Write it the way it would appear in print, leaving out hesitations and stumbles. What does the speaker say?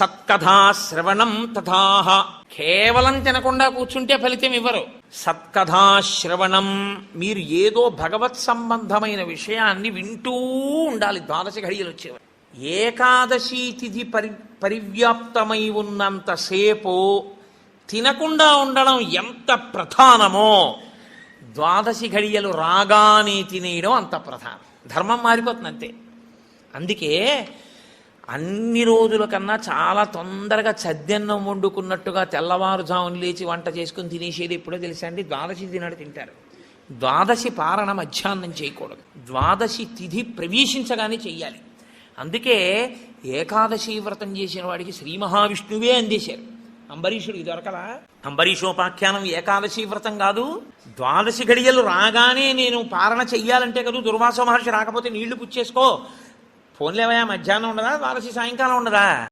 సత్కథా శ్రవణం తథాహ. కేవలం తినకుండా కూర్చుంటే ఫలితం ఇవ్వరు. సత్కథా శ్రవణం, మీరు ఏదో భగవత్ సంబంధమైన విషయాన్ని వింటూ ఉండాలి. ద్వాదశి ఘడియలు వచ్చేవారు. ఏకాదశి తిథి పరివ్యాప్తమై ఉన్నంతసేపు తినకుండా ఉండడం ఎంత ప్రధానమో, ద్వాదశి ఘడియలు రాగానే తినేయడం అంత ప్రధానం. ధర్మం మారిపోతుంది అంతే. అందుకే అన్ని రోజుల కన్నా చాలా తొందరగా చద్దన్నం వండుకున్నట్టుగా తెల్లవారుజామున లేచి వంట చేసుకుని తినేసేది ఎప్పుడో తెలుసా అండి? ద్వాదశి తినాడు తింటారు. ద్వాదశి పారణ మధ్యాహ్నం చేయకూడదు. ద్వాదశి తిథి ప్రవేశించగానే చెయ్యాలి. అందుకే ఏకాదశి వ్రతం చేసిన వాడికి శ్రీ మహావిష్ణువే అందేశారు. అంబరీషుడికి దొరకలా? అంబరీషోపాఖ్యానం ఏకాదశి వ్రతం కాదు. ద్వాదశి ఘడియలు రాగానే నేను పారణ చెయ్యాలంటే కదా, దుర్వాస మహర్షి రాకపోతే నీళ్లు పుచ్చేసుకో, ఫోన్లేవయా మధ్యాహ్నం ఉండదా, ద్వాదశి సాయంకాలం ఉండదా?